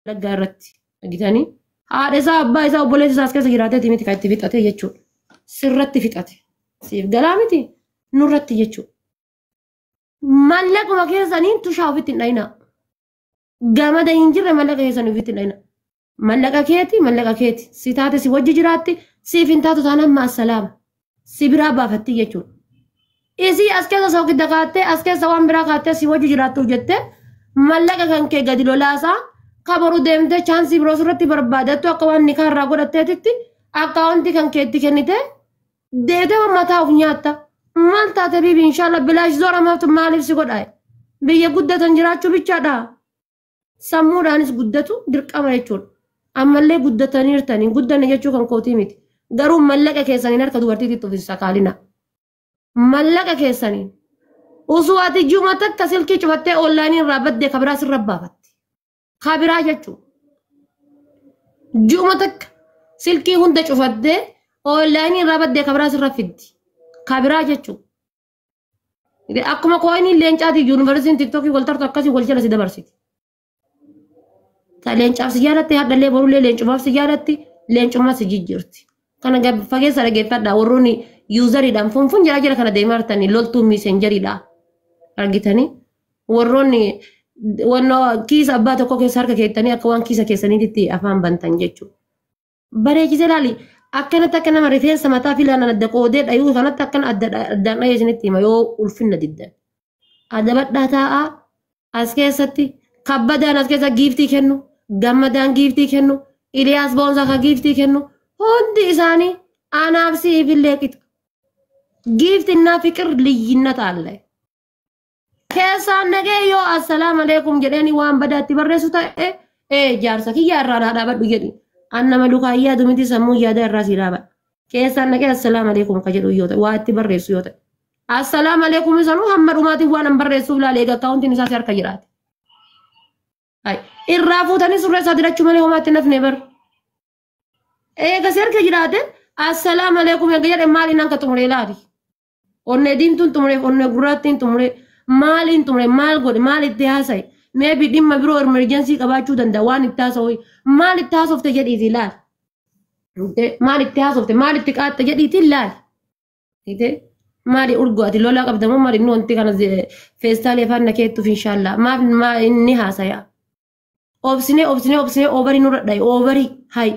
laggaarratti argitanii haadha isaa abbaa isaa obboleessa isaa as keessa jiraateeti miti kan itti fixate jechuudha. Sirratti fixate. Siif galaa miti nurratti jechuudha. Mallaquma keessaniin tushaa ofitti hin dhayinaa. Gamada hin jirre mallaqa keessanii ofitti hin dhayinaa. Mallaqa keeti si taate si wajji jiraatti siif hin taatu taanaan maasalaama. Si biraa baafatti jechuudha. Isii as keessa soogidda kaattee as keessa waan biraa kaattee si wajji jiraattuuf jettee mallaqa kan kee gadi lolaasaa kabaru deemtee chaansii biroo irratti barbaadattu akka waan nikaa irraa godhatteetitti akkaawuntii kan keetti kennite deetee mataa of nyaatta. Maal taate bibi inshallah bilaash zoora maaftu maaliif si godhaa? Biyya guddatan jiraachuu bichaadha. Sammuudhaanis guddatu dirqama jechuudha. Ammallee guddataniirtanii guddanne jechuu kan kootii miti. Garuu mallaqa keessaniin harka dubartiitti uffisa kaalina. Mallaqa keessaniin osoo ati juma takka silkii cufattee onlaayinii irraa baddee kabiraa sirra baafatti. Kabiraa jechuudha. Juma takka silkii hunda cufattee onlaayinii irraa baddee kabiraa sirra fiddi. Kabiraa jechuudha. Akkuma kooyinii leencaati yuunivarsiitiin tiktokii waltartu akkasii wal jala si dabarsiti. Leencaaf si jaallatti haadhallee borullee leencumaaf si jaallatti leencummaa si jijjiirti. Kana fageessa dhageeffadhaa warroonni yuuzariidhaan funfun jira kana deemaa jirtanii loltuu miisenjariidha. Argitanii warroonni wannoo kiisa abbaa tokko keessa harka keettanii akka waan kiisa keessaniitti afaan bantan jechuudha. Bareechise laali akkanatti akka nama rifeensa mataa filaan adda qoodee dhayuu kanatti akkana addaan dhayee isinitti hima yoo ulfinna diddan. Adabadhaa taa'aa as keessatti kabbadaan as keessa giiftii kennu. Gammadaan giiftii kennu, Iliyaas Boonsaa kan giiftii kennu, hundi isaanii anaaf siif illee qixa. Giiftinnaa fiqir liyyinna taalle. Keessaan nagee yoo assalaamu alaikum jedhanii waan badaatti barreessu ta'e jaarsa kiyya irraa dhaabadhu jedhi. Annama lukaa yaadu miti sammuu yaada irraa si dhaabadha. Keessaan nagee assalaamu alaikum ka jedhu yoo ta'e waa itti barreessu yoo ta'e. Assalaamu alaikum sanuu hamma dhumaatiin waan an barreessuuf laalee egaa akkaawuntiin isaas harka jiraate. Irraa fuutanii surree isaa dirachuu malee homaatti nafne bar. Eega si harka jiraate assalaamu alaikum eega jedhe maaliin akka xumuree laali. Onnee diimtuun xumuree onnee gurraattiin xumuree maaliin xumuree maal godhe maal itti haasaye meebi dhimma biroo emerjensii qabaachuu danda'a waan itti haasa'u maal itti haasofte jedhiiti laali. Maal itti haasofte maal itti qaaxxe jedhiiti laali. Maali urgu ati lolaa qabda moo maali wanti kana feestaalii afaan nakeettuuf inshallah maaf inni haasaya. Obsine obarii nurra dhayi obarii hay.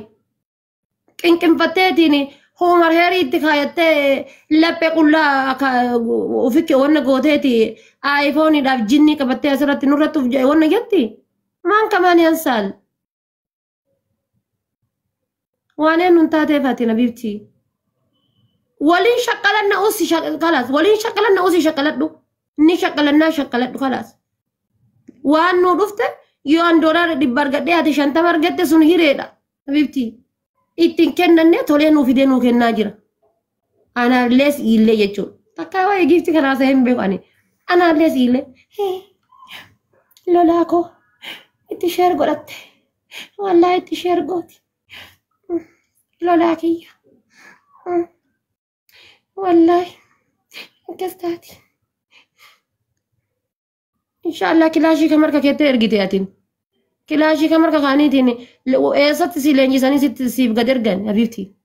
Qinqinfatteetiin hoomar heerii itti kaayattee laphee qullaa ofitti wanna gooteeti aayifooniidhaaf jinnii qabattee asirratti nurratti uf wanna jetti. Maan kamaan yansaal. Waaneen nun taateef ati nabiibtii. Waliin shaqqalanna usi kalaas waliin shaqqalanna usi shaqqaladhu ni shaqqalannaa shaqqaladhu kalaas. Waan nu dhufte yoo an doolaara dhibba argadhee ati 50 argatte sun hireedha. Bifti ittiin kennanne tolee nuu fidee nuu kennaa jira. Anaallees illee jechuudha. Takkaa waa'ee giifti kanaa isa hin beeku ani. Anaallees illee lolaa koo itti sheer godhatte. Wallaa itti sheer gooti. Lolaa kiyya. Wallaahi akkas taati. Inshallah kilaashii kan marka keettee ergite atiin. Kilaashii kan marka kaaniitiin eessatti si leenjisanii siif gad ergan habiibti.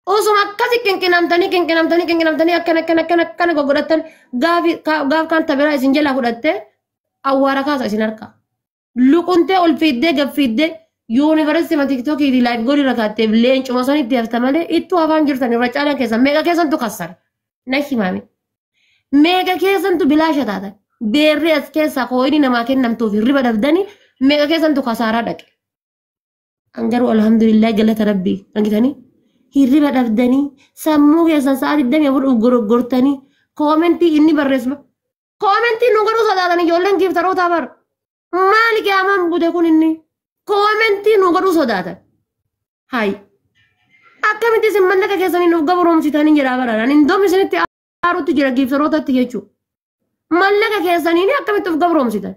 Osuma akkasi qinqinamtanii akkana goggodhattan gaaf kan tabiraa isin jalaa fudhattee awwaara kaasa isin harka. Luquntee ol fiiddee gaffiiddee yuunivarsiitii tiktookii laayif godhi rakkaatteef leencuma sanitti hafta malee ittuu afaan jirtan irra caalaan keessan meeqa keessantu kassara. Na himaami. Meeqa keessantu bilaasha taatan. Beerri as keessaa kooyini namaa kennamtuuf hirriba dhabdanii meeqa keessantu kasaaraa dhaqe. Angaruu alhamdulillah galata rabbii argitanii hirriba dhabdanii sammuu keessan sa'a 24 gorgortanii koomentii inni barreessu. Koomentii nu godhuu sodaatanii ijoolleen giiftarootaa bar. Maali qiyaamaan bude kun inni koomentii nu godhuu sodaatan. Hayi. Akkamitti isin mallaqa keessanii nuuf gabroomsitanii jedhaa baraaran hindoom isinitti aaruutti jira giiftarootatti jechuudha. Mallaqa keessanii akkamitti of gabroomsitan.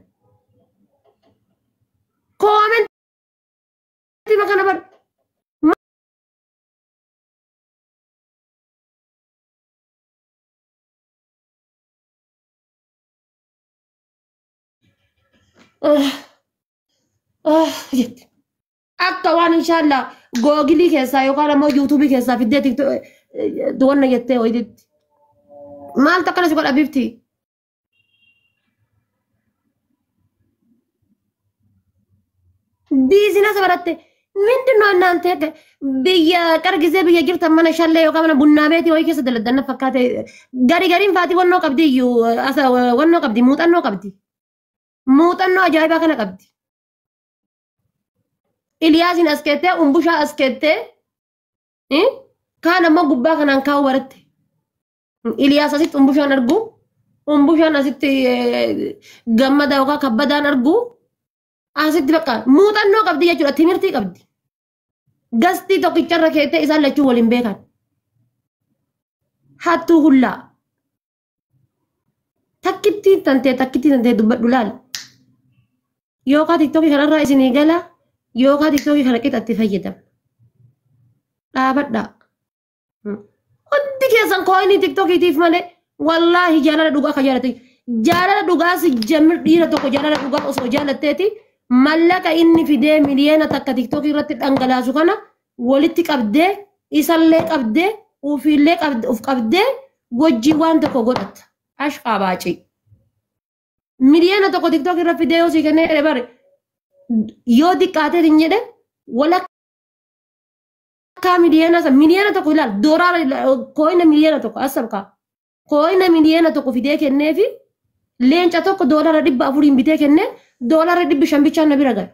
Koomentii makana bar. jetti. Akka waan inshallah googilii keessaa yookaan ammoo yuutuubii keessaa fiddee wanna jettee ho'iditti. Maal takkana si godha bifti? Biizinasa baratte ምንድነው እናንተ ቅርብ ጊዜ ብዬ jirtan mana shallee yookaan mana bunnaa beetii wayii keessa daladanna fakkaate gariin faati wannoo qabdi iyyuu wannoo qabdi muuxannoo ajaa'ibaa kana qabdi. Iliyaasin as keettee umbushaa as keettee kaan ammoo gubbaa kanaan kaa'u baratte. Iliyaas asitti umbushaan argu umbushaan asitti gammada yookaan kabbadaan argu asitti bakka muuxannoo qabdi jechuudha timirtii qabdi. Gasti tokkicharra keettee isaan lachuu waliin beekan. Hattuu hullaa. Takkittii tantee dubbadhu laala. Yookaan tiktokii kanarraa isinii gala yookaan tiktokii kana qixatti fayyadama. Dhaabadhaa. Hundi keessan kooyinii tiktokiitiif malee wallaahi jaalala dhugaa kan jaalate. Jaalala dhugaa si jammir dhiira tokko jaalala dhugaa osoo jaalatteeti. Mallaqa inni fidee miliyoona takka tiktokii irratti dhangalaasu kana walitti qabdee isallee qabdee ufiillee of qabdee wajjii waan tokko godhatta. Ashqaa baacii. Miliyoona tokko tiktokii irra fidee yoo si kennee bare yoo diqqaatee hin jedhe walakkaa miliyoona tokko ilaal dooraara kooyina miliyoona tokko asabkaa kooyina miliyoona tokko fidee kenneefi leenca tokko doolara 400 bitee kennee Dolara 500 bichaan na bira gala.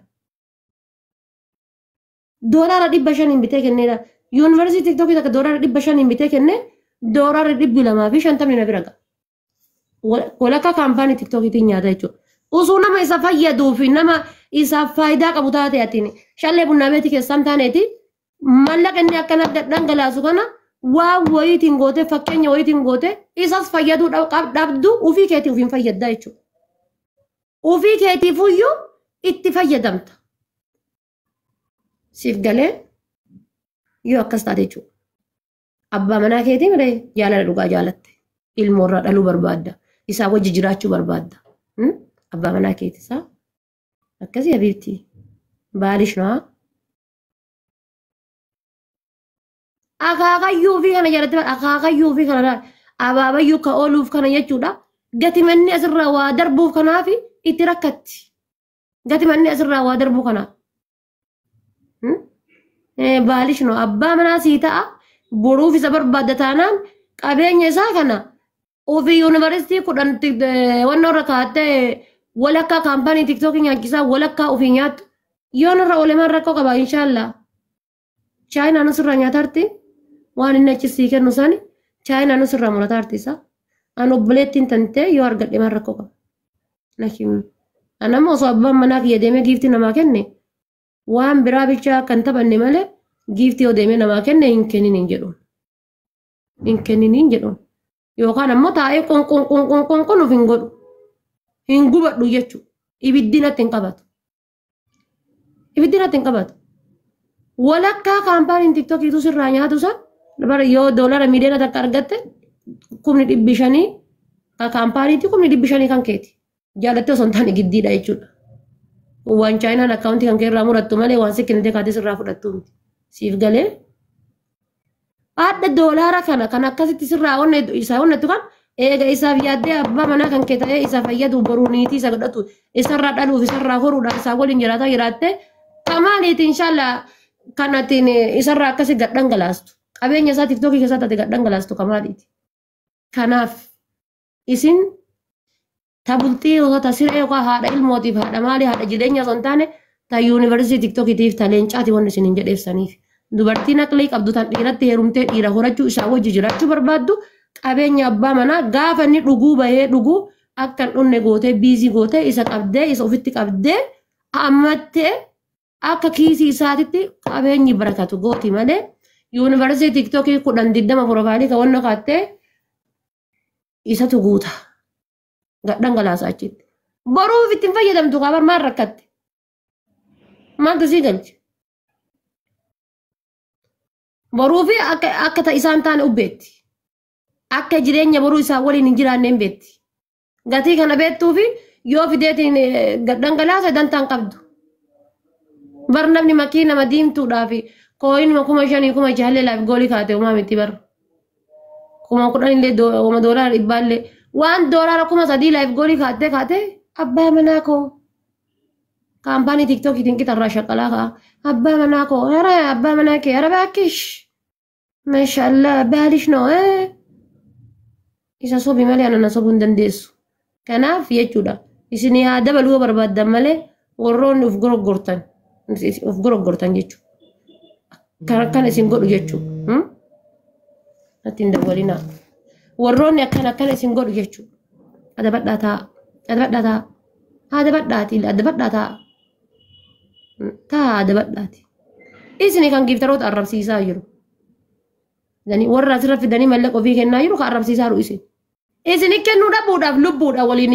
Dolara 500 bitee kenneedha. Yuunivarsiitii tiktokii takka dolara 500 bitee kennee dolara 250 na bira gala. Walakkaa kaampaanii tiktokiitiin nyaata jechuudha. Osoo nama isa fayyaduu fi nama isaaf faayidaa qabu taate atiin shallee bunnaa beetii keessan taaneeti mallaqa inni akkana dhangalaasu kana waan wayiitiin goote fakkeenya wayiitiin goote isas fayyaduu dhabdu ufii keetii ufiin fayyaddaa jechuudha. Ufii keetiifuyyuu itti fayyadamta. Siif galee yoo akkas taate jechuudha. Abbaa manaa keetii miree jaalala dhugaa jaalatte. Ilmoorraa dhaluu barbaadda. Isaa wajji jiraachuu barbaadda. Abbaa manaa keetisaa akkasii habiibti. Baalish naa. Akaakayyuu fi kana jaalatte akaakayyuu fi kana abaabayyuu ka ooluuf kana jechuudha. Gati manni asirraa waa darbuuf kanaafi itti rakkatti. Gati manni asirraa waa darbuu kanaaf. Baalish noo abbaa manaa sii ta'a boruuf isa barbaadda taanaan qabeenya isaa kana ofii yuunivarsiitii 10 wannoo irra kaa'attee walakkaa kaampaanii tiktokii nyaachisaa walakkaa ofii nyaattu yoon irra olemaan rakkoo qaba inshaallah. Chaayinaan asirraa nyaatarti waan inni achisii kennu sani chaayinaan asirraa murataarti isaa. An obboleettiin tantee yoo argadhe maan rakkoo qaba. Lakin anamma osoo abbaan manaa kiyya deemee giiftii namaa kenne waan biraa bichaa kan taphanne malee giiftii yoo deemee namaa kenne hin kenniniin jedhuun. Hin kenniniin jedhuun. Yookaan ammoo taa'ee qonqon of hin godhu. Hin gubadhu jechuudha. Ibiddi natti hin qabatu. Ibiddi natti hin qabatu. Walakkaa kaampaaniin tiktokiitu sirraa nyaatu san yoo doolara miliyoona takka argatte 500,000 kaampaaniitti 500,000 kan keeti. Jaalattee osoo hin taane giddiidha jechuudha. Waan chaayinaan akkaawuntii kan keerraa murattu malee waan sikkinitee kaatee sirraa fudhattu miti. Siif galee adda doolaara kana kan akkasitti sirraa isaa onnettu kan eega isaaf yaaddee abbaa manaa kan kee ta'ee isa fayyadu boruu niitii isa godhatu isarraa dhaluuf isarraa horuudhaaf isaa waliin jiraattee kamaaliiti inshaallah kanattiin isarraa akkasi gadhangalaastu. Qabeenya isaa tiktokii keessaa taate gadhangalaastu kamaaliiti. Kanaaf isin tabultii osoo siree yookaan haadha ilmootiif haadha maalii haadha jireenya osoo hin taane ta yuunivarsiitii tiktokiitiif ta leencaati wanni isin hin jedheessaniif. Dubartiin aqlii qabdu tan dhiiratti heerumtee dhiira horachuu isaa wajji jiraachuu barbaaddu qabeenya abbaa manaa gaafa inni dhuguu bahee dhuguu akka hin dhunne gootee biizii gootee isa qabdee isa ofitti qabdee ammattee akka kiisii isaatitti qabeenyi barakatu gooti malee yuunivarsiitii tiktokii 10-20 profaayilii kan wanna kaattee isatu guuta. Gadhangalaasaa achitti. Boruuf ittiin fayyadamtu qaba maal rakkatte? Maaltu sii galche? Boruufi akka isaan taane ubbeetti. Akka jireenya boruu isaa waliin hin jiraanne hin beetti. Gatii kana beektuufi yoo fideetiin gadhangalaasa dantaan qabdu. برنامج ماكينة مديم تودافي كوين ما كم شاني كم جهل لا بقولي كاتي وما متبر كم كنا اللي وما دولار إبالة وان دولار كم صدي لا بقولي كاتي أبا مناكو كامباني تيك توك يمكن ترى شكلها أبا مناكو يا أبا مناكي يا باكش ما شاء الله باليش نو إذا صوبي مالي أنا نصوب دنديسو كنا في جودا إسني هذا بلوه برباد دمله ورون أفقرق قرطان أفقرق قرطان جيتشو كان اسم قرط جيتشو نتين دولينا ورون كان اسم قرط جيتشو هذا بدأ هذا بدأ هذا بدأتي إسني كان جيب تروت عرب سيسا يرو يعني ورا سرف في دني ملك وفيه كنا يرو كعرب سيسا رويسي إسني كانوا دبودا لبودا ولي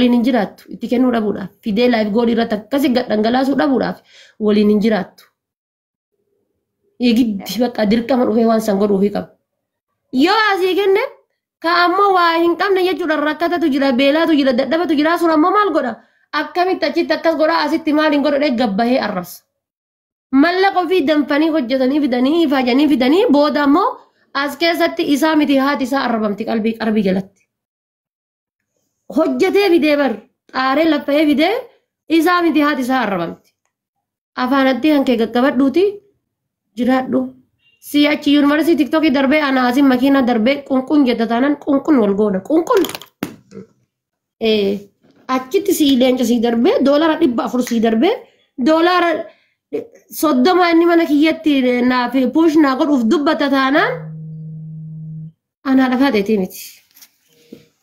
ننجرات إتكنوا دبودا في دي لايف غولي رتا كسي غدنغلاسو دبودا ولي ننجرات يجي بقى دركا من وفيه وان سانغور وفيه كاب يو أسي كنن كأمو واهين كم نيجي جرا ركعتا تجرا بيلا تجرا دبا تجرا سورا مال غدا أكمل تجي تكاس غدا أسي تمال غدا جبهه الرأس ملك وفي دمفني خجتني في دني فاجني في دني بودا مو أسكت ستي إسامي تهات إسا أربعمتك أربي جلت خجته في دبر آره لفه في ده إسامي تهات إسا أربعمت أفانتي هنك كبر دوتي جرات دو سياچي يونيورسيتي تيك توك دربه أنا أزيم مكينة دربه كونكون جدتانن كونكون والجونا كونكون أكيد سي لينج سي دربه دولار أديب أفر سي دربه دولار صدّم أني من كيّتي نافي بوش ناقول وف دبّة تانان أنا هدفات إتيمتي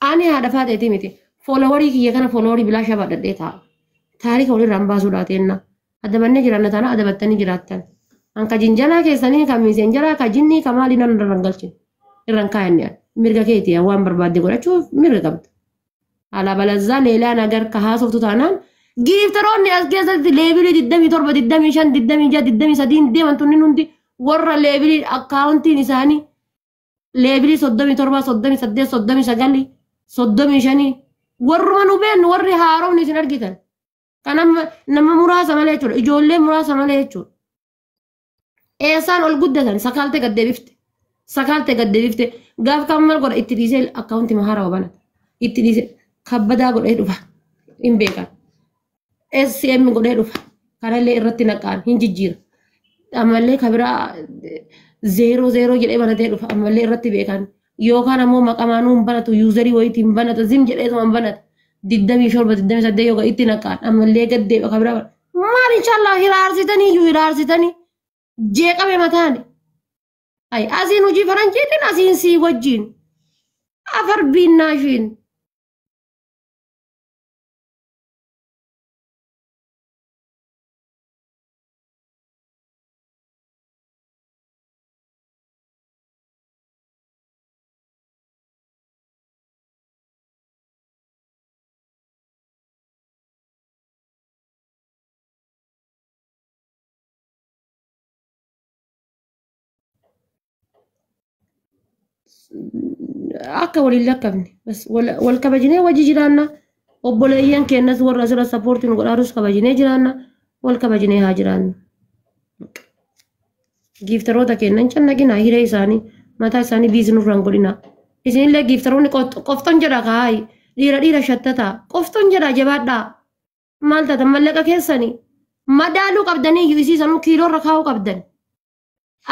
أنا هدفات إتيمتي فولوري كي يكنا فولوري بلا شباب ديتا تاريخ ولي رمبازو لاتينا أدبني جرانا تانا أدبتني جراتان أنك جنجانا كيساني كميزين جرا كجني كمالي نرنغلشين الرنكاينيا مرغا كيتي وان بربادي قولا شوف مرغا قبط على بلزا ليلا ناقر كهاسوف تانان جيف تروني أسجازة ليبلي ددامي تربة ددامي شان ددامي جا ددامي سدين ديما تونين دي ورا ليبلي أكاونتي نساني ليبلي صدامي تربة صدامي سدي صدامي سجالي صدامي شاني ورا نوبين وري هارون نسين أرجيتن كان نما مراسة ماليتشون إجولة مراسة ماليتشون إنسان الجودة سكالتة قد بيفت قاف كمل قر إتريسل أكاونتي مهارة وبنات إتريسل خبدا قر إيه رفع إن بيكان SCM godhe dhufa kanallee irratti naqaan hin jijjiira ammallee kabira 00 jedhee banatee dhufa ammallee irratti beekan yookaan ammoo maqamaanuu hin banatu yuuzarii wayitiin banata zim jedhee sama banata 27 yoo itti naqaan ammallee gaddeeba kabira maal inshallah hiraarsitanii jeeqame mataani ay asiin hojii faranjiitiin asiin sii wajjiin afar biinnaashiin akka waliin lakkabne bas wal kabajinee wajji jiraanna obboleeyyan keenyas warra asirra sappoortiin godhaarus kabajinee jiraanna wal kabajinee haa jiraannu giiftaroota keenyan cannaqinaa hiree isaanii mataa isaanii biizinurraan godhinaa isinillee giiftaroonni qofton jedha kaayi dhiira shattataa qofton jedha jabaadhaa maal taatan mallaqa keessanii madaaluu qabdanii iyyuu isiisanuu kiiloorra kaa'uu qabdan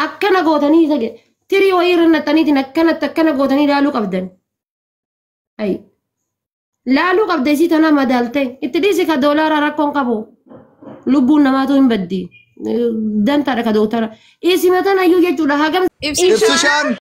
akkana gootanii tage tirii wayii irra naxxaniitiin akkana gootanii laaluu qabdan. Ay laaluu qabda isii tanaa madaalte itti dhiisi ka doolaara rakkoon qabu lubbuun namaatu hin baddi dantaadha ka doktara isii matan ayyuu jechuudha hagam.